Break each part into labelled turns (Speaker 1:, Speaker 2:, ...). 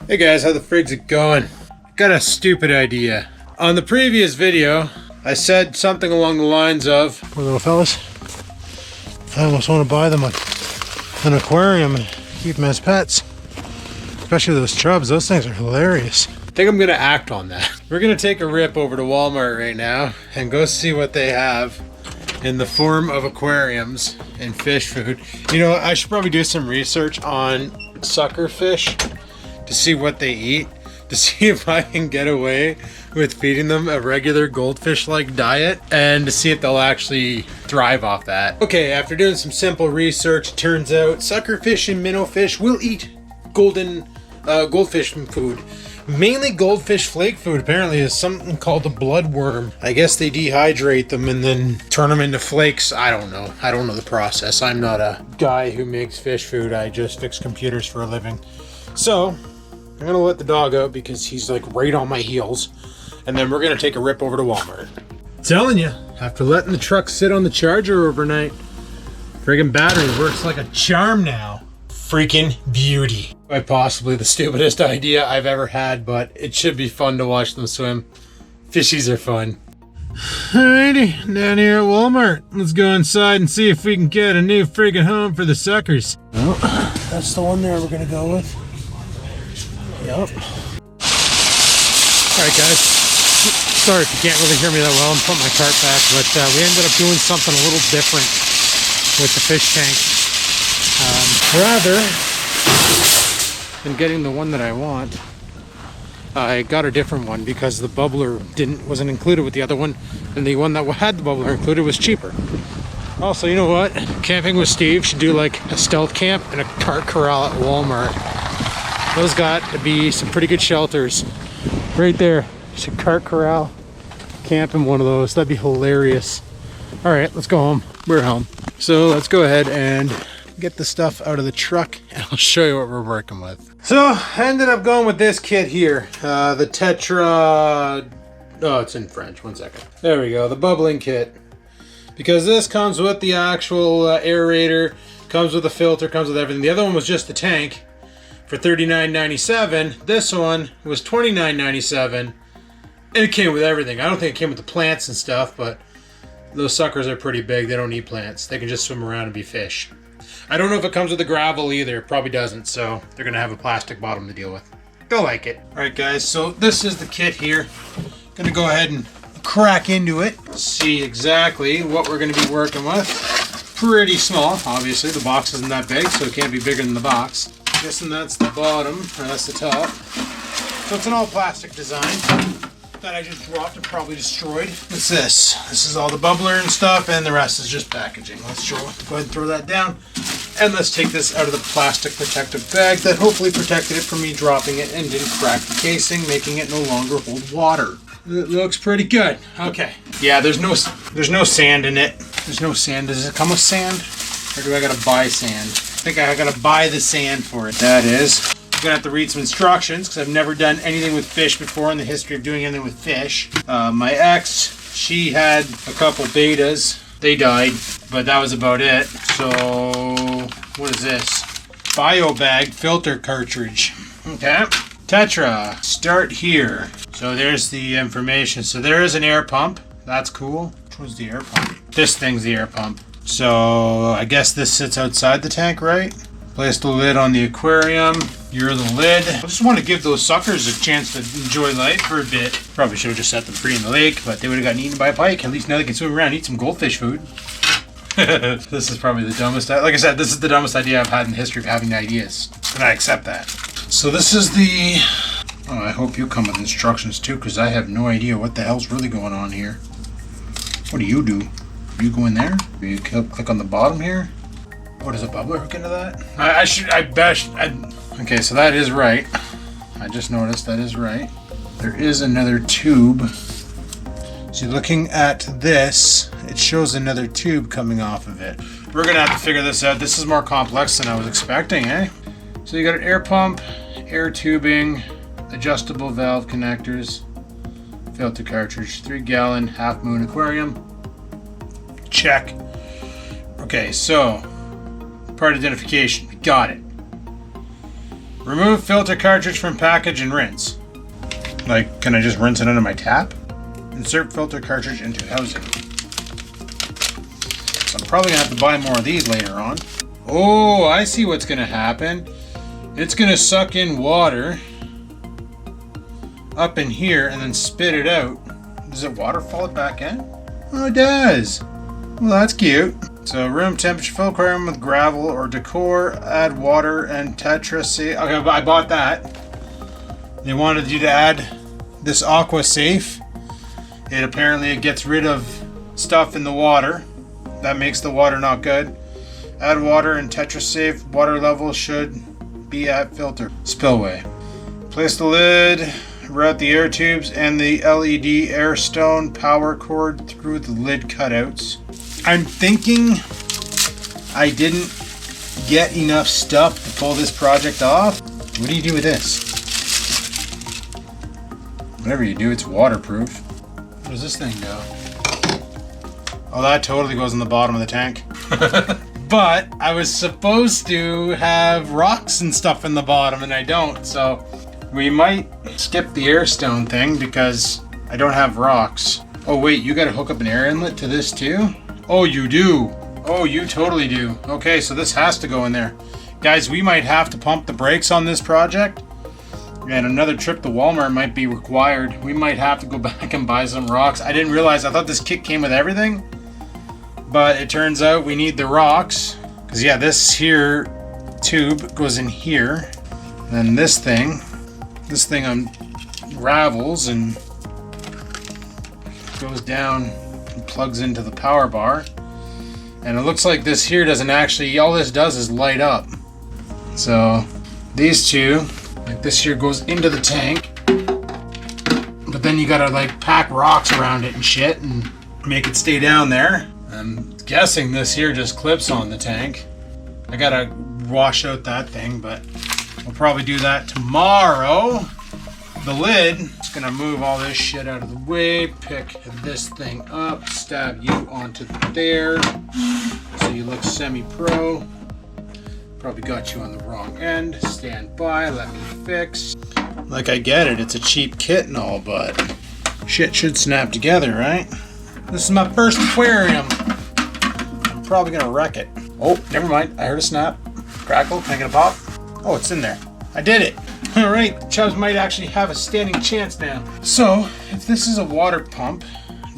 Speaker 1: Hey guys, how the frig's it going? Got a stupid idea. On the previous video, I said something along the lines of, poor little fellas, I almost want to buy them an aquarium and keep them as pets. Especially those chubs, those things are hilarious. I think I'm gonna act on that. We're gonna take a rip over to Walmart right now and go see what they have in the form of aquariums and fish food. You know, I should probably do some research on sucker fish to see what they eat, to see if I can get away with feeding them a regular goldfish-like diet, and to see if they'll actually thrive off that. Okay, after doing some simple research, it turns out suckerfish and minnowfish will eat goldfish food. Mainly goldfish flake food apparently is something called a bloodworm. I guess they dehydrate them and then turn them into flakes. I don't know. I don't know the process. I'm not a guy who makes fish food. I just fix computers for a living. So I'm gonna let the dog out because he's like right on my heels, and then we're gonna take a rip over to Walmart. Telling you, after letting the truck sit on the charger overnight, friggin' battery works like a charm now. Freaking beauty. Quite possibly the stupidest idea I've ever had, but it should be fun to watch them swim. Fishies are fun. Alrighty, down here at Walmart. Let's go inside and see if we can get a new friggin' home for the suckers. Oh, that's the one there we're gonna go with. Yep. Alright guys, sorry if you can't really hear me that well. I'm putting my cart back, but we ended up doing something a little different with the fish tank. Rather than getting the one that I want, I got a different one because the bubbler wasn't included with the other one, and the one that had the bubbler included was cheaper. Also, you know what? Camping with Steve should do like a stealth camp and a cart corral at Walmart. Those got to be some pretty good shelters. Right there. Should cart corral, camp in one of those. That'd be hilarious. Alright, let's go home. We're home. So let's go ahead and get the stuff out of the truck and I'll show you what we're working with. So I ended up going with this kit here. The Tetra... Oh, it's in French. One second. There we go. The bubbling kit. Because this comes with the actual aerator, comes with a filter, comes with everything. The other one was just the tank for $39.97. This one was $29.97, and it came with everything. I don't think it came with the plants and stuff, but those suckers are pretty big. They don't need plants. They can just swim around and be fish. I don't know if it comes with the gravel either. It probably doesn't, so they're gonna have a plastic bottom to deal with. They'll like it. All right, guys, so this is the kit here. Gonna go ahead and crack into it, see exactly what we're gonna be working with. Pretty small, obviously. The box isn't that big, so it can't be bigger than the box. Guessing that's the bottom, or that's the top. So it's an all plastic design that I just dropped and probably destroyed. What's this? This is all the bubbler and stuff, and the rest is just packaging. Let's go ahead and throw that down. And let's take this out of the plastic protective bag that hopefully protected it from me dropping it and didn't crack the casing, making it no longer hold water. It looks pretty good. Okay. Yeah, there's no sand in it. There's no sand. Does it come with sand? Or do I gotta buy sand? I think I gotta buy the sand for it. That is. I'm gonna have to read some instructions because I've never done anything with fish before in the history of doing anything with fish. My ex, she had a couple betas. They died, but that was about it. So, what is this? Bio bag filter cartridge. Okay. Tetra, start here. So there's the information. So there is an air pump. That's cool. Which one's the air pump? This thing's the air pump. So I guess this sits outside the tank, right? Place the lid on the aquarium. You're the lid. I just want to give those suckers a chance to enjoy life for a bit. Probably should have just set them free in the lake, but they would have gotten eaten by a pike. At least now they can swim around and eat some goldfish food. This is probably the dumbest. Like I said, this is the dumbest idea I've had in the history of having ideas. And I accept that. So this is the... Oh, I hope you come with instructions too, because I have no idea what the hell's really going on here. What do? You go in there? You click on the bottom here? What is a bubbler hook into that? Okay, so that is right. I just noticed that is right. There is another tube. So looking at this, it shows another tube coming off of it. We're gonna have to figure this out. This is more complex than I was expecting, eh? So you got an air pump, air tubing, adjustable valve connectors, filter cartridge, 3-gallon half moon aquarium. Check. Okay, so part identification, we got it. Remove filter cartridge from package and rinse. Like, can I just rinse it under my tap? Insert filter cartridge into housing. So I'm probably gonna have to buy more of these later on. Oh, I see what's gonna happen. It's gonna suck in water up in here and then spit it out. Does it waterfall it back in? Oh, it does. Well, that's cute. So room temperature, fill aquarium with gravel or decor, add water and tetra. Okay, I bought that. They wanted you to add this aqua safe. It gets rid of stuff in the water that makes the water not good. Add water and tetra safe. Water level should be at filter spillway. Place the lid, route the air tubes and the LED air stone power cord through the lid cutouts. I'm thinking I didn't get enough stuff to pull this project off. What do you do with this? Whatever you do, it's waterproof. Where does this thing go? Oh, that totally goes in the bottom of the tank. But I was supposed to have rocks and stuff in the bottom and I don't, so we might skip the air stone thing because I don't have rocks. Oh wait, you gotta hook up an air inlet to this too? Oh, you do. Oh, you totally do. Okay, so this has to go in there. Guys, we might have to pump the brakes on this project. And another trip to Walmart might be required. We might have to go back and buy some rocks. I didn't realize, I thought this kit came with everything. But it turns out we need the rocks. Because yeah, this here tube goes in here. And then this thing unravels and goes down and plugs into the power bar. And it looks like this here doesn't actually, all this does is light up. So these two, like this here goes into the tank. But then you gotta like pack rocks around it and shit and make it stay down there. I'm guessing this here just clips on the tank. I gotta wash out that thing, but we'll probably do that tomorrow. The lid, just gonna move all this shit out of the way, pick this thing up, stab you onto there, so you look semi-pro. Probably got you on the wrong end. Stand by, let me fix. Like, I get it, it's a cheap kit and all, but shit should snap together, right? This is my first aquarium. I'm probably gonna wreck it. Oh, never mind, I heard a snap. Crackle, can I get a pop? Oh, it's in there. I did it. All right, Chubs might actually have a standing chance now. So, if this is a water pump,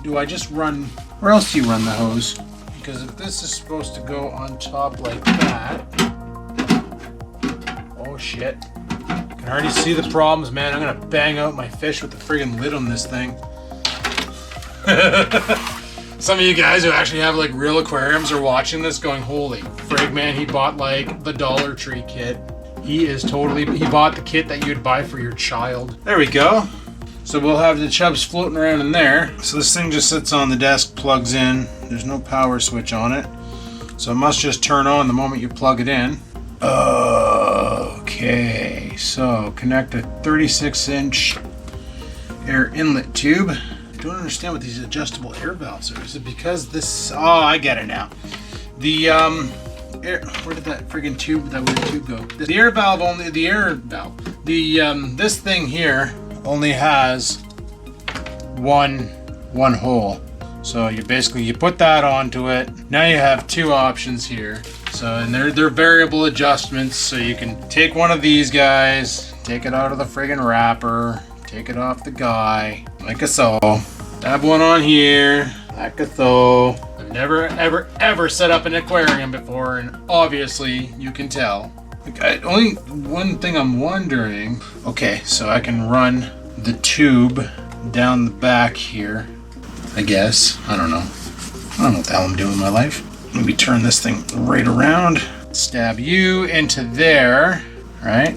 Speaker 1: do I just run, where else do you run the hose? Because if this is supposed to go on top like that, oh shit. I can already see the problems, man. I'm gonna bang out my fish with the friggin' lid on this thing. Some of you guys who actually have like real aquariums are watching this going, holy frig, man, he bought like the Dollar Tree kit. He bought the kit that you'd buy for your child. There we go. So we'll have the chubs floating around in there. So this thing just sits on the desk, plugs in. There's no power switch on it. So it must just turn on the moment you plug it in. Okay, so connect a 36-inch air inlet tube. I don't understand what these adjustable air valves are. Is it because this, oh, I get it now. The, where did that friggin' tube, that weird tube go? The air valve only, this thing here only has one hole. So you put that onto it. Now you have two options here. So, and they're variable adjustments. So you can take one of these guys, take it out of the friggin' wrapper, take it off the guy, like so. Have one on here, like so. I've never, ever set up an aquarium before, and obviously you can tell. Only one thing I'm wondering. Okay, so I can run the tube down the back here, I guess. I don't know. I don't know what the hell I'm doing in my life. Maybe turn this thing right around. Stab you into there, right?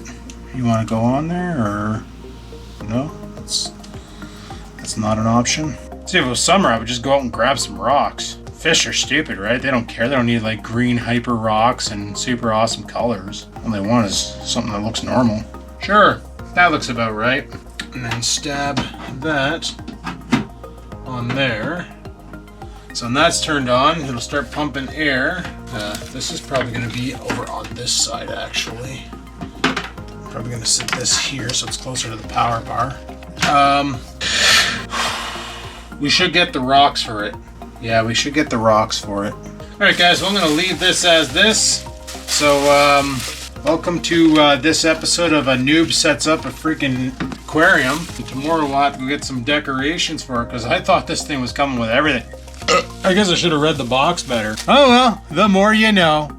Speaker 1: You want to go on there, or no? That's not an option. See, if it was summer, I would just go out and grab some rocks. Fish are stupid, right? They don't care. They don't need like green hyper rocks and super awesome colors. All they want is something that looks normal. Sure, that looks about right. And then stab that on there. So when that's turned on, it'll start pumping air. This is probably going to be over on this side, actually. Probably gonna set this here so it's closer to the power bar. We should get the rocks for it. Yeah, we should get the rocks for it. Alright guys, well, I'm gonna leave this as this. So, welcome to this episode of A Noob Sets Up a Freaking Aquarium. And tomorrow we'll have to go get some decorations for it, because I thought this thing was coming with everything. I guess I should have read the box better. Oh well, the more you know.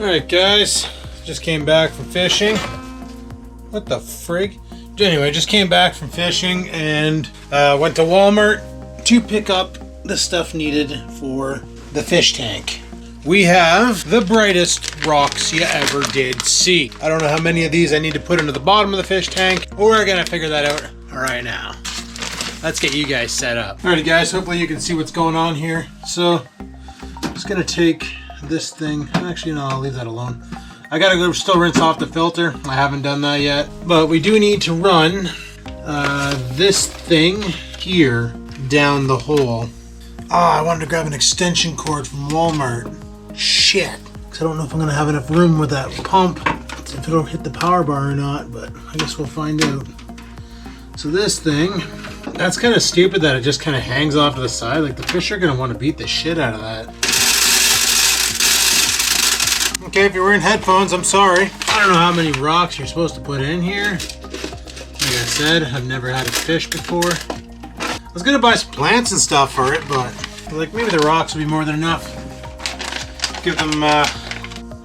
Speaker 1: Alright guys, just came back from fishing. What the frig? Anyway, just came back from fishing and went to Walmart to pick up the stuff needed for the fish tank. We have the brightest rocks you ever did see. I don't know how many of these I need to put into the bottom of the fish tank. We're gonna figure that out right now. Let's get you guys set up. Alrighty guys, hopefully you can see what's going on here. So, I'm just gonna take this thing. Actually, no, I'll leave that alone. I gotta go still rinse off the filter. I haven't done that yet. But we do need to run this thing here down the hole. Oh, I wanted to grab an extension cord from Walmart. Shit. Because I don't know if I'm gonna have enough room with that pump if it'll hit the power bar or not, but I guess we'll find out. So this thing, that's kind of stupid that it just kind of hangs off to the side. Like the fish are gonna want to beat the shit out of that. Okay, if you're wearing headphones, I'm sorry. I don't know how many rocks you're supposed to put in here. Like I said, I've never had a fish before. I was gonna buy some plants and stuff for it, but like maybe the rocks will be more than enough. Give them,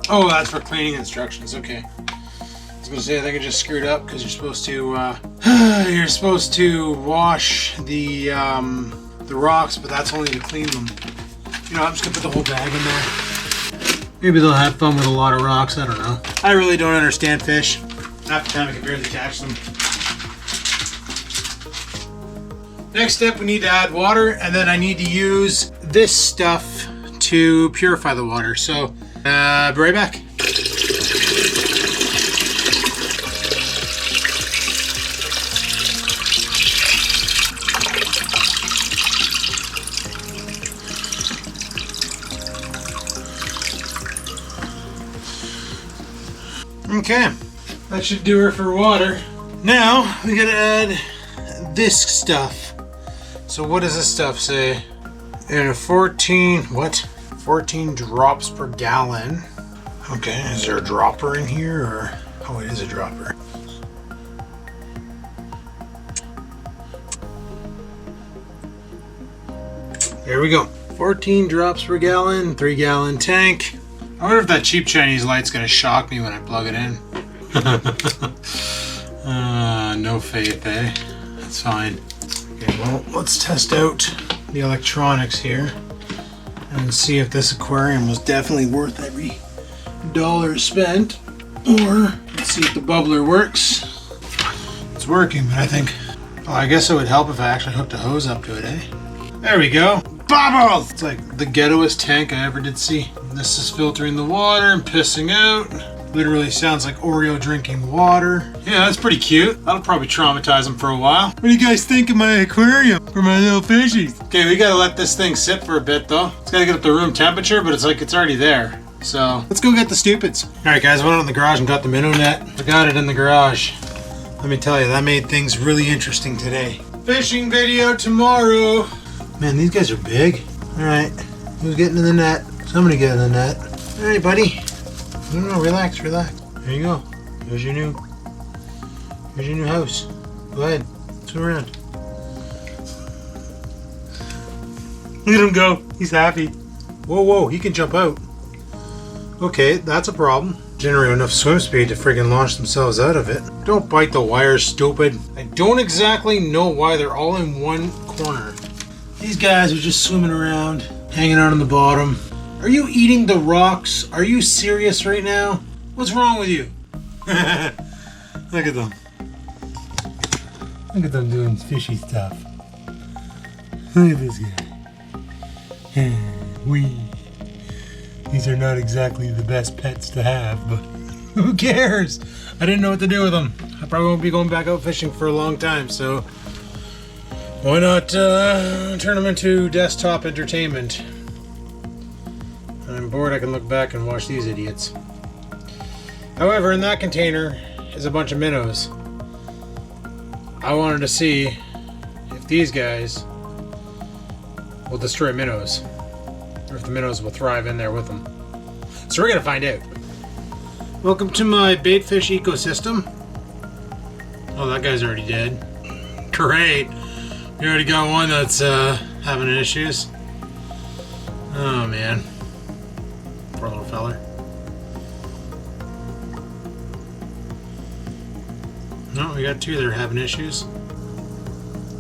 Speaker 1: oh, that's for cleaning instructions, okay. I was gonna say, I think I just screwed up because you're supposed to wash the rocks, but that's only to clean them. You know, I'm just gonna put the whole bag in there. Maybe they'll have fun with a lot of rocks, I don't know. I really don't understand fish. Half the time I can barely catch them. Next step, we need to add water, and then I need to use this stuff to purify the water. So, be right back. Okay, that should do her for water. Now, we gotta add this stuff. So what does this stuff say? In 14 drops per gallon. Okay, is there a dropper in here or? Oh, it is a dropper. There we go. 14 drops per gallon, 3-gallon tank. I wonder if that cheap Chinese light's gonna shock me when I plug it in. No faith, eh? That's fine. Okay, well, let's test out the electronics here and see if this aquarium was definitely worth every dollar spent, or let's see if the bubbler works. It's working, but I think, well, I guess it would help if I actually hooked a hose up to it, eh? There we go. Bubbles! It's like the ghettoest tank I ever did see. This is filtering the water and pissing out. Literally sounds like Oreo drinking water. Yeah, that's pretty cute. That'll probably traumatize them for a while. What do you guys think of my aquarium for my little fishies? Okay, we gotta let this thing sit for a bit though. It's gotta get up to room temperature, but it's like it's already there. So let's go get the stupids. All right guys, I went out in the garage and got the minnow net. I got it in the garage. Let me tell you, that made things really interesting today. Fishing video tomorrow. Man, these guys are big. All right, who's getting in the net? Somebody get in the net. All right, buddy. No, relax. There you go. Here's your new house. Go ahead, swim around. Look at him go. He's happy. Whoa, he can jump out. Okay, that's a problem. Generate enough swim speed to friggin' launch themselves out of it. Don't bite the wires, stupid. I don't exactly know why they're all in one corner. These guys are just swimming around, hanging out on the bottom. Are you eating the rocks? Are you serious right now? What's wrong with you? Look at them. Look at them doing fishy stuff. Look at this guy. These are not exactly the best pets to have, but who cares? I didn't know what to do with them. I probably won't be going back out fishing for a long time, so why not turn them into desktop entertainment? When I'm bored, I can look back and watch these idiots. However, in that container is a bunch of minnows. I wanted to see if these guys will destroy minnows, or if the minnows will thrive in there with them. So we're gonna find out. Welcome to my baitfish ecosystem. Oh, that guy's already dead. Great. We already got one that's having issues. Oh man. Poor little feller. No, we got two that are having issues.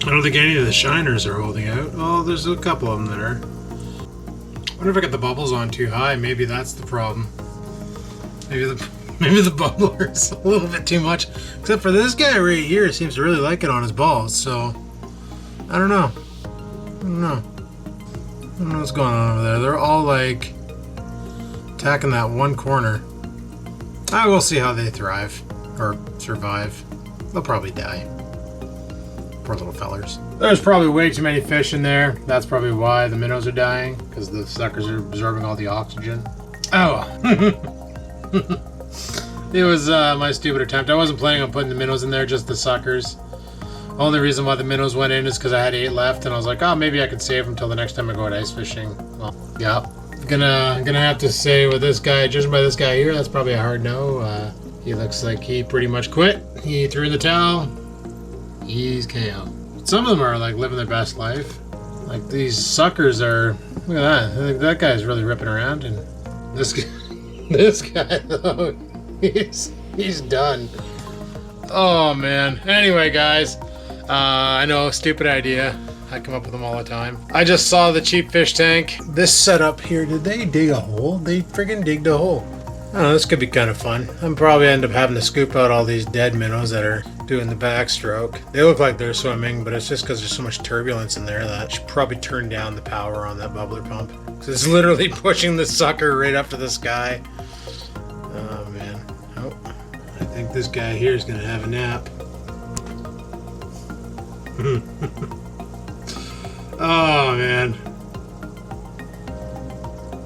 Speaker 1: I don't think any of the shiners are holding out. Oh, there's a couple of them that are. I wonder if I got the bubbles on too high. Maybe that's the problem. Maybe the bubbler's a little bit too much. Except for this guy right here seems to really like it on his balls. So I don't know. I don't know what's going on over there. They're all like attacking that one corner. I will see how they thrive or survive. They'll probably die. Poor little fellers. There's probably way too many fish in there. That's probably why the minnows are dying, because the suckers are absorbing all the oxygen. Oh. It was my stupid attempt. I wasn't planning on putting the minnows in there, just the suckers. Only reason why the minnows went in is because I had 8 left, and I was like, oh, maybe I could save them till the next time I go out ice fishing. Well, yeah. Gonna have to say with this guy, judging by this guy here, that's probably a hard no. He looks like he pretty much quit. He threw in the towel. He's KO. Some of them are like living their best life. Like these suckers are. Look at that. I think that guy's really ripping around, and this guy though, he's done. Oh man. Anyway, guys, I know, stupid idea. I come up with them all the time. I just saw the cheap fish tank. This setup here, did they dig a hole? They friggin' digged a hole. I don't know, this could be kind of fun. I'm probably end up having to scoop out all these dead minnows that are doing the backstroke. They look like they're swimming, but it's just because there's so much turbulence in there that I should probably turn down the power on that bubbler pump. So it's literally pushing the sucker right up to the sky. Oh man. Oh, I think this guy here is gonna have a nap. Oh man.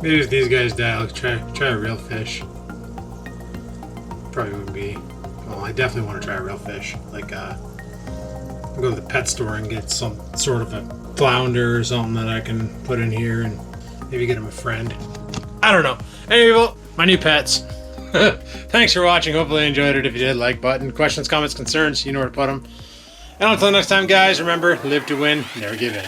Speaker 1: Maybe if these guys die, I'll try a real fish. Probably wouldn't be. Well, I definitely want to try a real fish. Like, I'll go to the pet store and get some sort of a flounder or something that I can put in here and maybe get him a friend. I don't know. Anyway, my new pets. Thanks for watching. Hopefully you enjoyed it. If you did, like button. Questions, comments, concerns, you know where to put them. And until next time, guys, remember, live to win, never give in.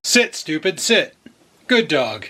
Speaker 1: Sit, stupid, sit. Good dog.